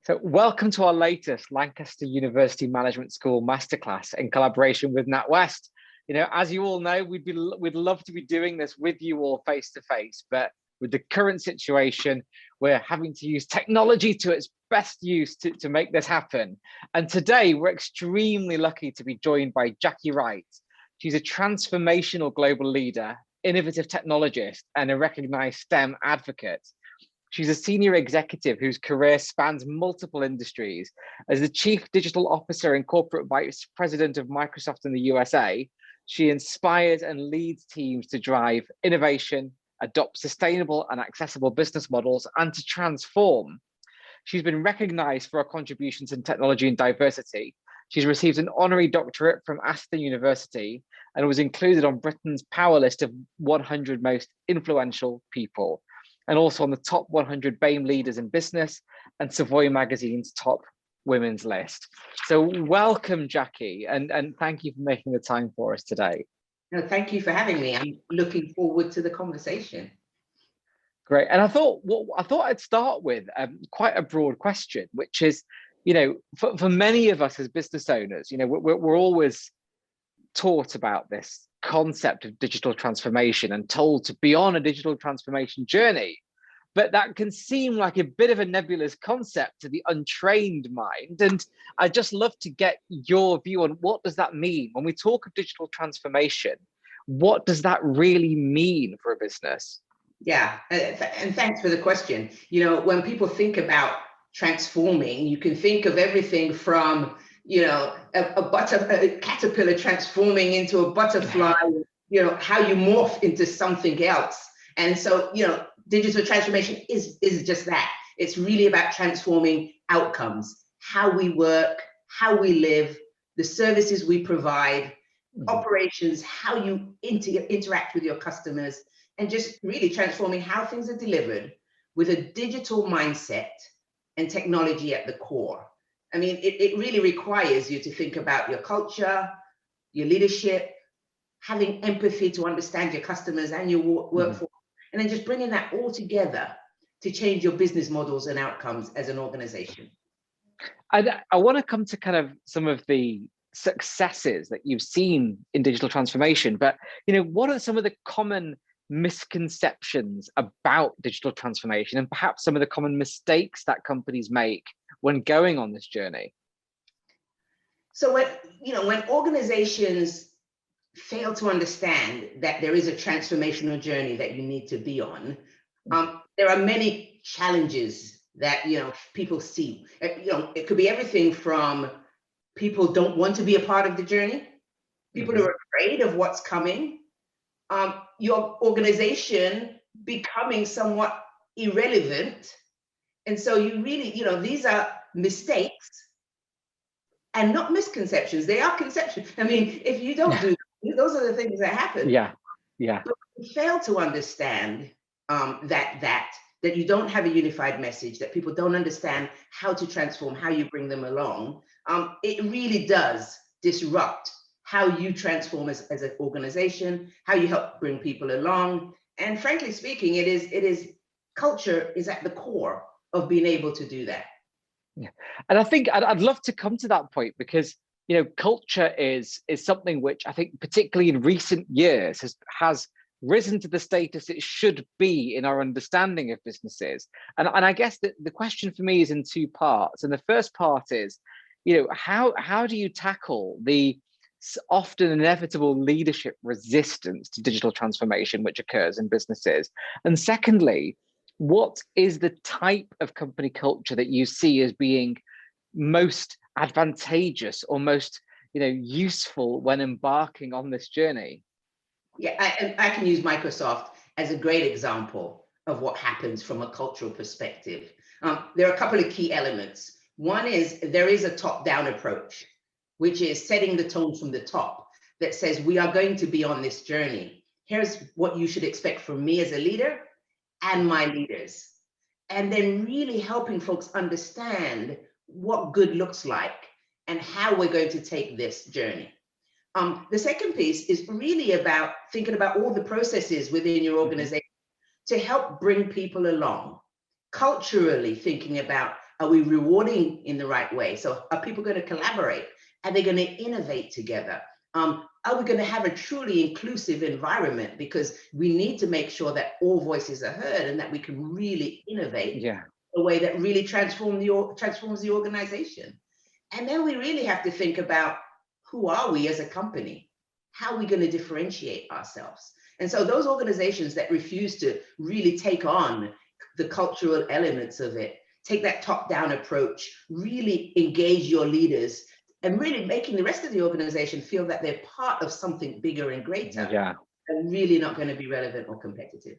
So welcome to our latest Lancaster University Management School Masterclass in collaboration with NatWest. As you all know, we'd love to be doing this with you all face to face, but with the current situation, we're having to use technology to its best use to make this happen. And today we're extremely lucky to be joined by Jacky Wright. She's a transformational global leader, innovative technologist, and a recognized STEM advocate. She's a senior executive whose career spans multiple industries. As the Chief Digital Officer and Corporate Vice President of Microsoft in the USA, she inspires and leads teams to drive innovation, adopt sustainable and accessible business models, and to transform. She's been recognized for her contributions in technology and diversity. She's received an honorary doctorate from Aston University and was included on Britain's Power list of 100 most influential people, and also on the top 100 BAME leaders in business and Savoy magazine's top women's list. So welcome, Jacky, and thank you for making the time for us today. No, thank you for having me. I'm looking forward to the conversation. Great. And I thought I'd start with quite a broad question, which is, for many of us as business owners, we're always taught about this concept of digital transformation and told to be on a digital transformation journey. But that can seem like a bit of a nebulous concept to the untrained mind. And I'd just love to get your view on what does that mean? When we talk of digital transformation, what does that really mean for a business? Yeah, and thanks for the question. When people think about transforming, you can think of everything from a caterpillar transforming into a butterfly, how you morph into something else. And so, digital transformation is just that. It's really about transforming outcomes, how we work, how we live, the services we provide, operations, how you interact with your customers, and just really transforming how things are delivered with a digital mindset and technology at the core. I mean, it really requires you to think about your culture, your leadership, having empathy to understand your customers and your workforce, and then just bringing that all together to change your business models and outcomes as an organization. I want to come to kind of some of the successes that you've seen in digital transformation, but what are some of the common misconceptions about digital transformation and perhaps some of the common mistakes that companies make when going on this journey? So when organizations fail to understand that there is a transformational journey that you need to be on, there are many challenges that people see. It could be everything from people don't want to be a part of the journey, people are afraid of what's coming, your organization becoming somewhat irrelevant. And so you really, these are mistakes and not misconceptions. They are conceptions. I mean, if you don't do that, those are the things that happen. Yeah. But we fail to understand that you don't have a unified message, that people don't understand how to transform, how you bring them along. It really does disrupt how you transform as an organization, how you help bring people along. And frankly speaking, it is culture is at the core of being able to do that. Yeah. And I think I'd love to come to that point because culture is something which I think particularly in recent years has risen to the status it should be in our understanding of businesses. And I guess the question for me is in two parts. And the first part is, how do you tackle the often inevitable leadership resistance to digital transformation which occurs in businesses? And secondly, what is the type of company culture that you see as being most advantageous or most useful when embarking on this journey? Yeah, I can use Microsoft as a great example of what happens from a cultural perspective. There are a couple of key elements. One is there is a top-down approach, which is setting the tone from the top that says we are going to be on this journey. Here's what you should expect from me as a leader and my leaders. And then really helping folks understand what good looks like and how we're going to take this journey. The second piece is really about thinking about all the processes within your organization to help bring people along. Culturally thinking about Are we rewarding in the right way? So are people going to collaborate? Are they going to innovate together? Are we going to have a truly inclusive environment? Because we need to make sure that all voices are heard and that we can really innovate in a way that really transforms the organization. And then we really have to think about, who are we as a company? How are we going to differentiate ourselves? And so those organizations that refuse to really take on the cultural elements of it, take that top-down approach, really engage your leaders, and really making the rest of the organization feel that they're part of something bigger and greater, are really not going to be relevant or competitive.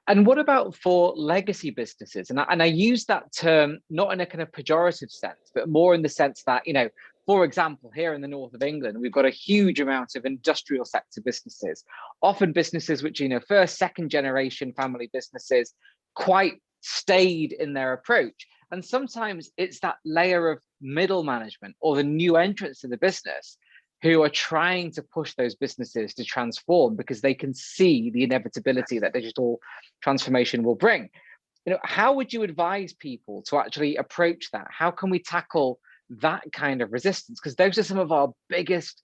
And what about for legacy businesses? And I use that term not in a kind of pejorative sense, but more in the sense that, you know, for example, here in the north of England, we've got a huge amount of industrial sector businesses, often businesses which, you know, first, second generation family businesses, quite stayed in their approach. And sometimes it's that layer of middle management or the new entrants to the business who are trying to push those businesses to transform because they can see the inevitability that digital transformation will bring. You know, how would you advise people to actually approach that? How can we tackle that kind of resistance? Because those are some of our biggest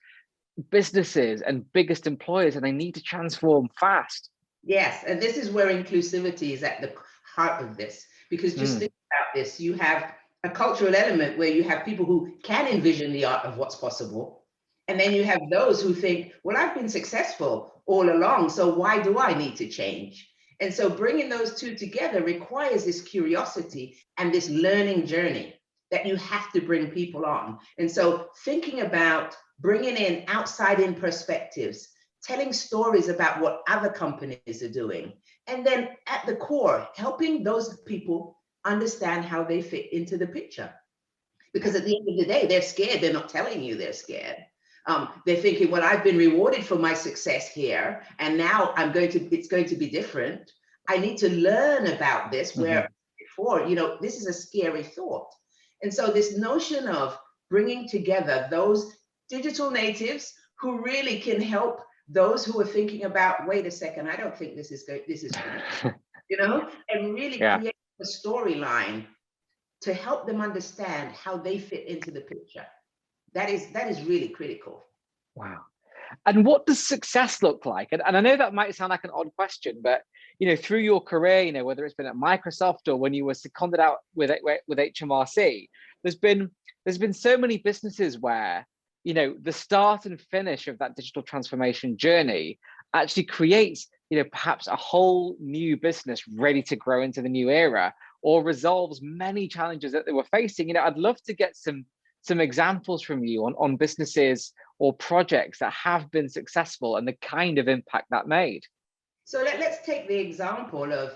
businesses and biggest employers, and they need to transform fast. Yes, and this is where inclusivity is at the heart of this. Because just think about this, you have a cultural element where you have people who can envision the art of what's possible. And then you have those who think, well, I've been successful all along, so why do I need to change? And so bringing those two together requires this curiosity and this learning journey that you have to bring people on. And so thinking about bringing in outside-in perspectives, telling stories about what other companies are doing, and then at the core, helping those people understand how they fit into the picture. Because at the end of the day, they're scared. They're not telling you they're scared. They're thinking, well, I've been rewarded for my success here, and now it's going to be different. I need to learn about this, where before, you know, this is a scary thought. And so this notion of bringing together those digital natives who really can help those who are thinking about, wait a second, I don't think this is good, you know, and really create a storyline to help them understand how they fit into the picture. That is really critical. Wow. And what does success look like? And I know that might sound like an odd question, but, you know, through your career, you know, whether it's been at Microsoft or when you were seconded out with HMRC, there's been so many businesses where, you know, the start and finish of that digital transformation journey actually creates, you know, perhaps a whole new business ready to grow into the new era, or resolves many challenges that they were facing. You know, I'd love to get some examples from you on businesses or projects that have been successful and the kind of impact that made. So let's take the example of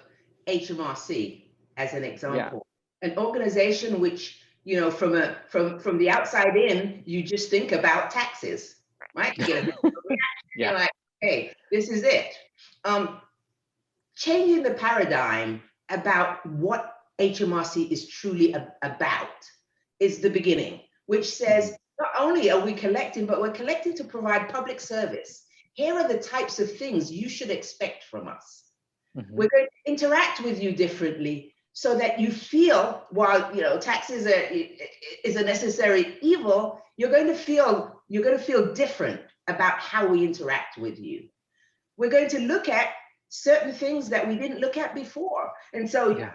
HMRC as an example. An organization which, you know, from the outside in, you just think about taxes, right? You get a you're like, hey, this is it. Changing the paradigm about what HMRC is truly about is the beginning, which says, not only are we collecting, but we're collecting to provide public service. Here are the types of things you should expect from us. We're going to interact with you differently so that you feel, while, you know, taxes is a necessary evil, you're going to feel different about how we interact with you. We're going to look at certain things that we didn't look at before. And so,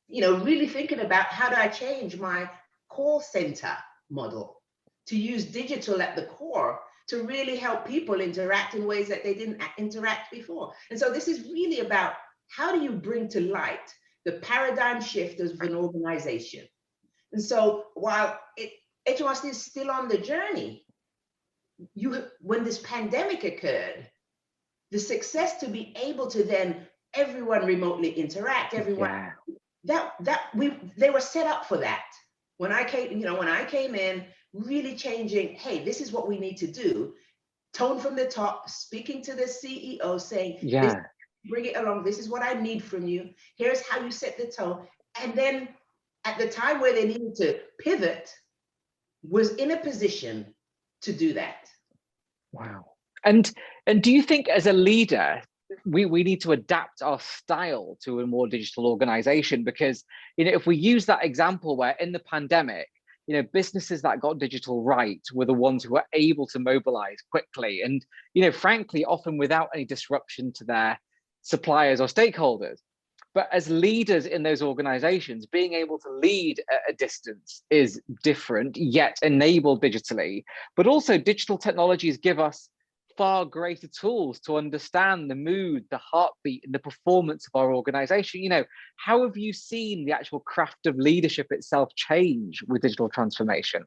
you know, really thinking about, how do I change my call center model to use digital at the core to really help people interact in ways that they didn't interact before. And so this is really about, how do you bring to light the paradigm shift of an organization? And so while HMRC is still on the journey, when this pandemic occurred, the success to be able to then everyone remotely interact, everyone, they were set up for that. When I came in, really changing, hey, this is what we need to do. Tone from the top, speaking to the CEO, saying, bring it along. This is what I need from you. Here's how you set the tone. And then at the time where they needed to pivot, was in a position to do that. Wow. And do you think as a leader, we need to adapt our style to a more digital organization, because, if we use that example where in the pandemic, businesses that got digital right were the ones who were able to mobilize quickly and, frankly, often without any disruption to their suppliers or stakeholders. But as leaders in those organizations, being able to lead at a distance is different, yet enabled digitally. But also digital technologies give us far greater tools to understand the mood, the heartbeat, and the performance of our organization. How have you seen the actual craft of leadership itself change with digital transformation?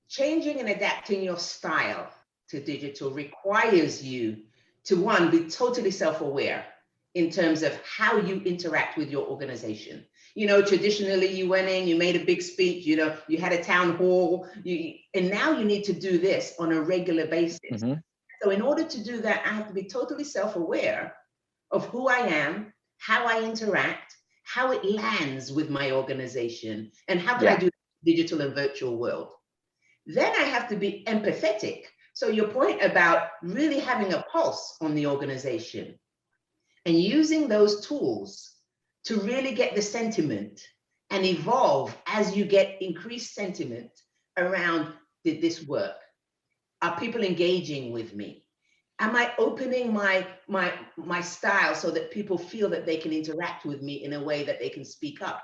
Changing and adapting your style to digital requires you to, one, be totally self-aware in terms of how you interact with your organization. Traditionally you went in, you made a big speech, you had a town hall, and now you need to do this on a regular basis. Mm-hmm. So in order to do that, I have to be totally self-aware of who I am, how I interact, how it lands with my organization, and how can I do digital and virtual world. Then I have to be empathetic. So your point about really having a pulse on the organization and using those tools to really get the sentiment and evolve as you get increased sentiment around, did this work? Are people engaging with me? Am I opening my style so that people feel that they can interact with me in a way that they can speak up?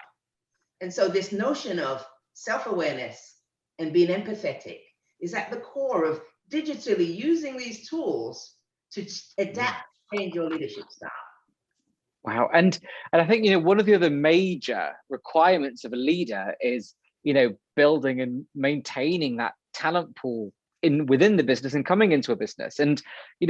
And so this notion of self-awareness and being empathetic is at the core of digitally using these tools to adapt, change your leadership style. Wow. And I think, one of the other major requirements of a leader is, building and maintaining that talent pool within the business and coming into a business. And,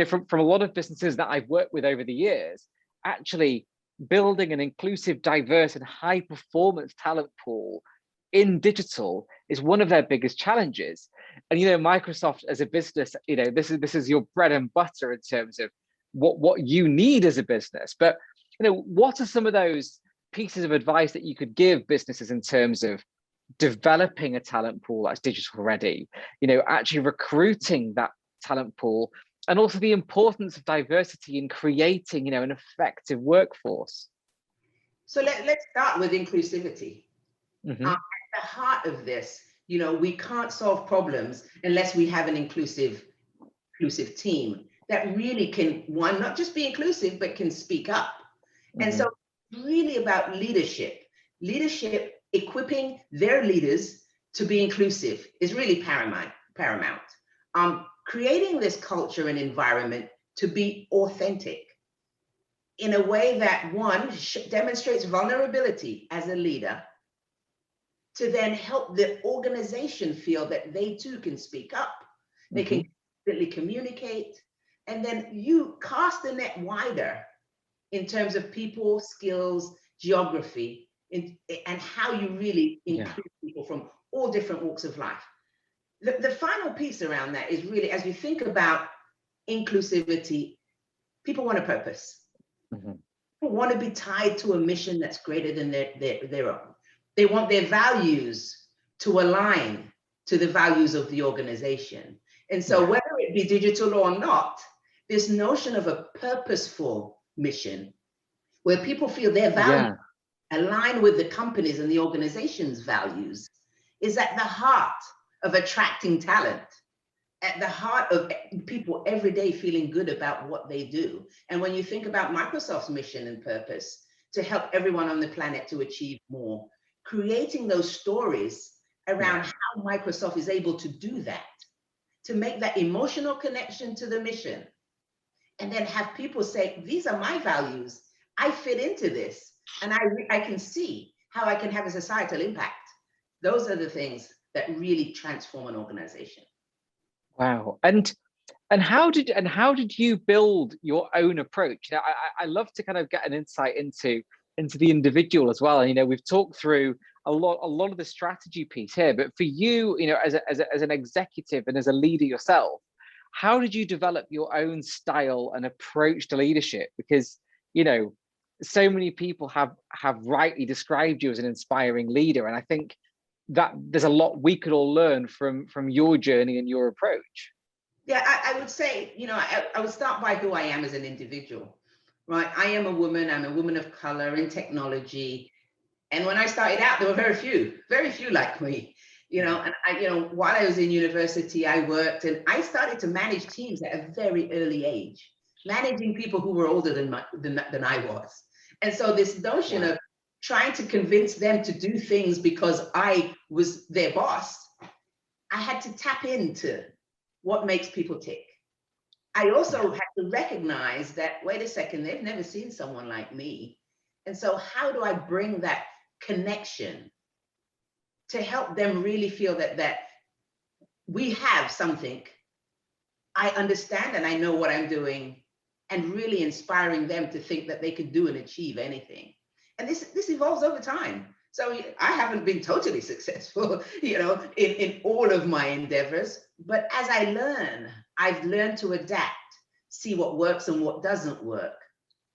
from a lot of businesses that I've worked with over the years, actually building an inclusive, diverse and high performance talent pool in digital is one of their biggest challenges. And, Microsoft as a business, this is your bread and butter in terms of what you need as a business. But what are some of those pieces of advice that you could give businesses in terms of developing a talent pool that's digital ready, actually recruiting that talent pool, and also the importance of diversity in creating, an effective workforce? So let's start with inclusivity. Mm-hmm. At the heart of this, we can't solve problems unless we have an inclusive team that really can, one, not just be inclusive, but can speak up. And so really about leadership equipping their leaders to be inclusive is really paramount. Creating this culture and environment to be authentic in a way that, one, demonstrates vulnerability as a leader, to then help the organization feel that they too can speak up, they can constantly communicate, and then you cast the net wider in terms of people, skills, geography, and how you really include people from all different walks of life. The final piece around that is really, as you think about inclusivity, people want a purpose. People want to be tied to a mission that's greater than their own. They want their values to align to the values of the organization. And so whether it be digital or not, this notion of a purposeful mission where people feel their values align with the company's and the organization's values is at the heart of attracting talent, at the heart of people every day feeling good about what they do. And when you think about Microsoft's mission and purpose to help everyone on the planet to achieve more, creating those stories around how Microsoft is able to do that, to make that emotional connection to the mission, and then have people say, these are my values, I fit into this, and I can see how I can have a societal impact. Those are the things that really transform an organization. Wow. And how did you build your own approach? I love to kind of get an insight into the individual as well. And we've talked through a lot of the strategy piece here, but for you, as an executive and as a leader yourself, how did you develop your own style and approach to leadership? Because so many people have rightly described you as an inspiring leader, and I think that there's a lot we could all learn from your journey and your approach. Yeah, I would say, I would start by who I am as an individual, right? I am a woman. I'm a woman of color in technology. And when I started out, there were very few like me, and while I was in university, I worked and I started to manage teams at a very early age, managing people who were older than I was. And so this notion Wow. of trying to convince them to do things because I was their boss, I had to tap into what makes people tick. I Yeah. also had to recognize that, wait a second, they've never seen someone like me. And so how do I bring that connection to help them really feel that we have something, I understand and I know what I'm doing, and really inspiring them to think that they can do and achieve anything. And this evolves over time. So I haven't been totally successful, in all of my endeavors. But as I learn, I've learned to adapt, see what works and what doesn't work.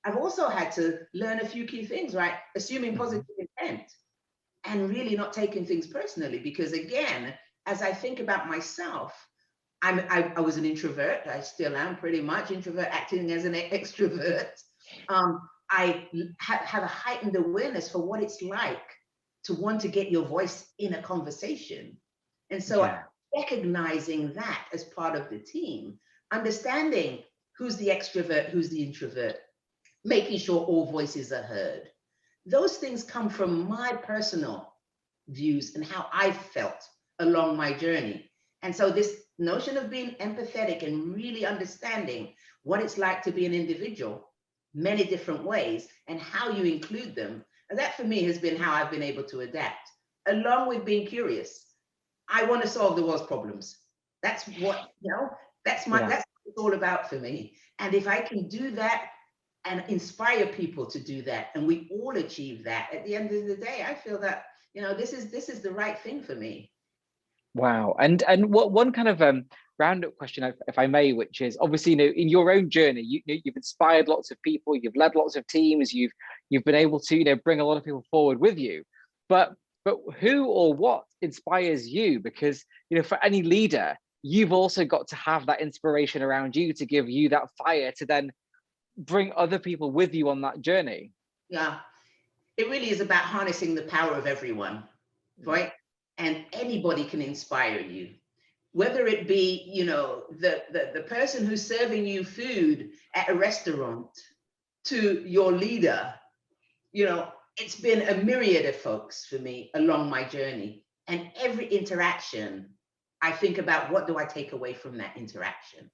I've also had to learn a few key things, right? Assuming Mhm. positive intent and really not taking things personally. Because again, as I think about myself, I was an introvert. I still am pretty much introvert, acting as an extrovert. I have a heightened awareness for what it's like to want to get your voice in a conversation. And so Yeah. recognizing that as part of the team, understanding who's the extrovert, who's the introvert, making sure all voices are heard. Those things come from my personal views and how I felt along my journey. And so this notion of being empathetic and really understanding what it's like to be an individual, many different ways, and how you include them, and that for me has been how I've been able to adapt, along with being curious. I want to solve the world's problems. That's what, that's Yeah. what it's all about for me. And if I can do that and inspire people to do that, and we all achieve that, at the end of the day, I feel that, this is the right thing for me. Wow. And what one kind of roundup question, if I may, which is obviously, in your own journey, you've inspired lots of people, you've led lots of teams, you've been able to, bring a lot of people forward with you. But who or what inspires you? Because, for any leader, you've also got to have that inspiration around you to give you that fire to then bring other people with you on that journey. Yeah, it really is about harnessing the power of everyone, right? And anybody can inspire you, whether it be, the person who's serving you food at a restaurant, to your leader. It's been a myriad of folks for me along my journey. And every interaction, I think about, what do I take away from that interaction?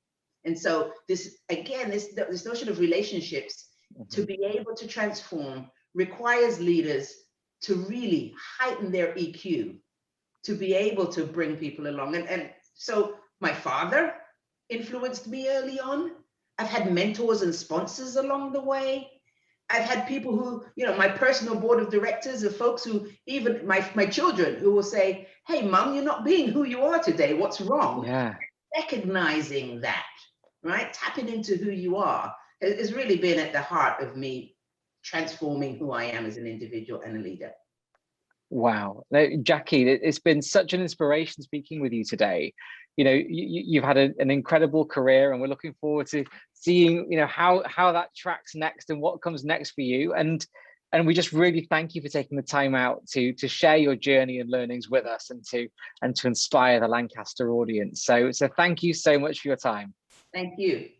And so this, again, this notion of relationships, to Mhm. be able to transform, requires leaders to really heighten their EQ, to be able to bring people along. And so my father influenced me early on. I've had mentors and sponsors along the way. I've had people who, my personal board of directors are folks who, even my children, who will say, hey, mom, you're not being who you are today. What's wrong? Yeah. Recognizing that, right? Tapping into who you are has really been at the heart of me transforming who I am as an individual and a leader. Wow. No, Jacky, it's been such an inspiration speaking with you today. You've had an incredible career, and we're looking forward to seeing, how that tracks next and what comes next for you. And we just really thank you for taking the time out to share your journey and learnings with us, and to inspire the Lancaster audience. So thank you so much for your time. Thank you.